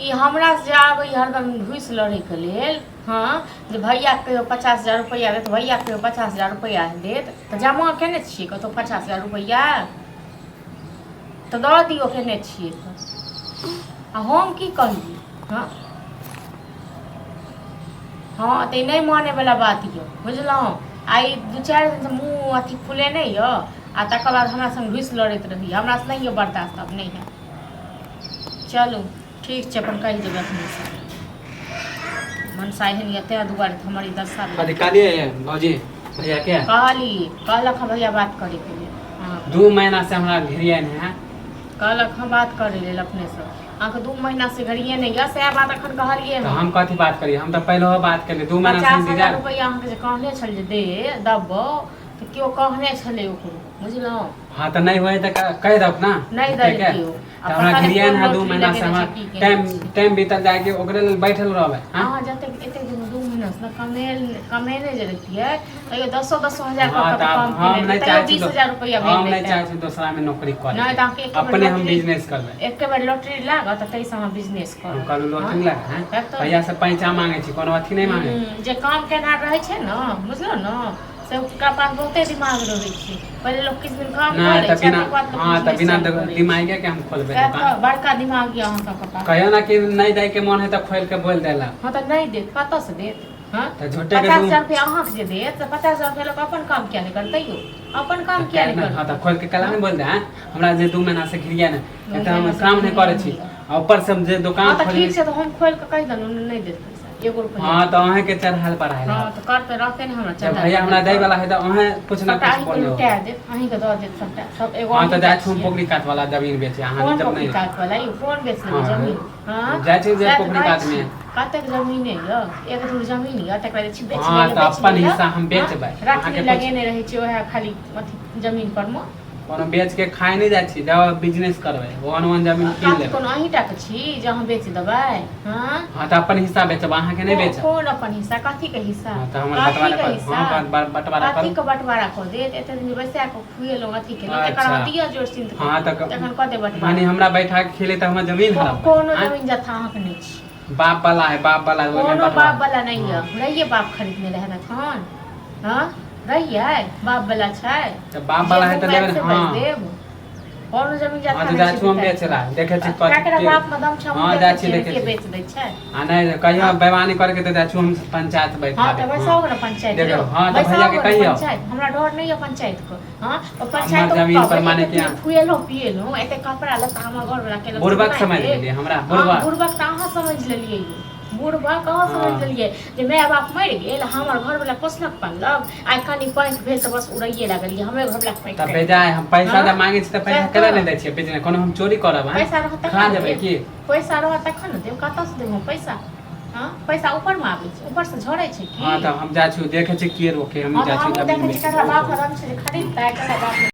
ई हमरा से आबै हरदम घुस लड़े के लेल। हाँ जे भैया कहियो 50,000 रुपया देत, भैया कहियो 50,000 रुपया देत तो जमा केने छियै कतौ 50,000 रुपया तो दऽ दियौ केने छियै तो आ हम की कहिए। हाँ हाँ तो नहीं माने वाला बात ये बुझलहुँ। आई 2-4 दिन से मुँह अथी फुले नहीं यो आ तकर बाद हमरा संग घुस लड़ैत रही, हमरा से नहीं बर्दाश्त अब नहीं है। चलू ठीक है अपन कही देबै अपने से मनसा एहन ये तै दुआरे हमारी 10 साल कहलिए भौजी भैया के कहलक भैया बात करे के लिए। हाँ 2 महीना से हमरा घेरिए नहीं है, कहलक हम बात करे लेल अपने से अहाँके 2 महीना से घड़िए नहीं है सएह बात अखन कहलिए। तो हम कथी बात करिए, हम तो पहले बात करिए 2 महीना से 50,000 रुपया अहाँके जे कहने छल जे दे दबो तो केओ कहने छलै ओकरो बुझलहुँ। हाँ तो नहीं हुए तो कह दो ना नहीं देलकियो हमरा घेरिए है 2 महीना से हमरा टाइम बीतल जाए के ओकरे लेल बैठल रहबै। हां जते एते दिन 2 महीना से कमेने जे रहिए तैयो 10,000 हाँ, का काम हम नहीं चाहे 20,000 रुपया हम नहीं चाहे दूसरा में नौकरी कर नहीं ताकि अपने हम बिजनेस करबै। एक बार लॉटरी लागत त तैसे हम बिजनेस करब। कल लॉटरी लाग हैं भैया से पैसा मांगे छी कोनो अथी नहीं मांगे जे काम केना रहे छै न बुझलो न से ओकरा पास बहुते दिमाग रहे छै। पहले लोग किछ दिन काम करे छै तकर बाद हां त बिना दिमाग के हम खोलबे दुकान बड़का दिमाग ये अहाँ सबके पास कहियो ना कि नहीं जाए के मन है त खोल के बोल देला। हां त नहीं देत कत से देत। हां त झूठे के 50,000 रुपया अहाँ के जे देत त 50,000 रुपया लोग अपन काम किया नहीं करतै यो अपन काम किया नहीं करतै। हां त खोल के कला नहीं बोल दे हैं हमरा जे 2 महीना से घिरिया ने त हम काम नहीं करे छी ऊपर से जे दुकान खोल ठीक से तो हम खोल के कह दन नहीं देत पैसा 1 रुपया। हां त अहे के चढ़ाल पर है। हां त करते रहते ने हमरा चढ़ाल भैया हमरा दे वाला है त अहे कुछ ना कुछ बोल दो लुटा दे अहीं के द देत सबटा सब एगो। हां त जाय छु पोखरी काट वाला जमीन बेचे अहाँ जब नहीं काट वाला यो कौन बेच ले जमीन। हां जाय छी जे पोखरी काट में कतेक जमीन है यो 1 धुर जमीन है तकरा छी बेच हां त अपन हिस्सा हम बेचबै राखी लगेने रहे छी ओहे खाली अथी जमीन पर में कोनो बेच के खाए नहीं जाय छी जाओ बिजनेस करबै वन जमीन कीन लेबै कोनो अहीं टा के छी जे हम बेच देबै। हां हां त अपन हिस्सा बेचब अहाँ के नहीं बेचब कौन अपन हिस्सा कथी के हिस्सा हां त हमर बंटवारा कथी के बंटवारा कर देत एते दिन बैसा के खुएलो अथी के तकर बाद दिया जोर सिंध हां त तखन क दे बंटवारा माने हमरा बैठा के खेले त हमर जमीन हड़प कोनो जमीन जथा अहाँ के नहीं छी बाप वाला है बाप वाला कोनो बाप वाला नहीं है रहिए बाप खरीदने रहे ना खान। हां रहिए बाप वाला छै त बाप वाला है त लेबे हां कोनो जमीन जथा हां त जाछु हम बेच रहा देखे छी ककरा बाप में दम छ हां जाछि देखे के बेच दै छै आ नहीं कहियो बेवानी करके त जाछु हम पंचायत बैठा हां त बैसाओ ना पंचायत देखो हां त भैया के कहियो हमरा डर नहीं है पंचायत को। हां तो पंचायत जमीन पर माने कि खुएलो पिएलो एते कपड़ा लता हमर घर वाला के बुड़बक समझ लेलिए हमरा बुड़बक त अहाँ समझ लेलिए बुढ़बा कहाँ समझ लिये जे माय बाप मर गेल हमर घर वाला पोसलक पाललक आइ कनी पैंच भेल त बस उड़ैये लागलिए हमे घर वाला पैंच त बेजाय हम पैसा द मांगे छी त पैसा केना नहीं दै छियै बिजनेस कोनो हम चोरी करब हैं पैसा रहत खा जेबै की पैसा रहत तखन न देब कतऽ से देब पैसा। हां पैसा ऊपर में आबै छै ऊपर से झड़ै छै की। हां त हम जा छी देखे छी की रोके हम जा छी देखे छी ककरा बाप रंग से खरीदता है ककरा बाप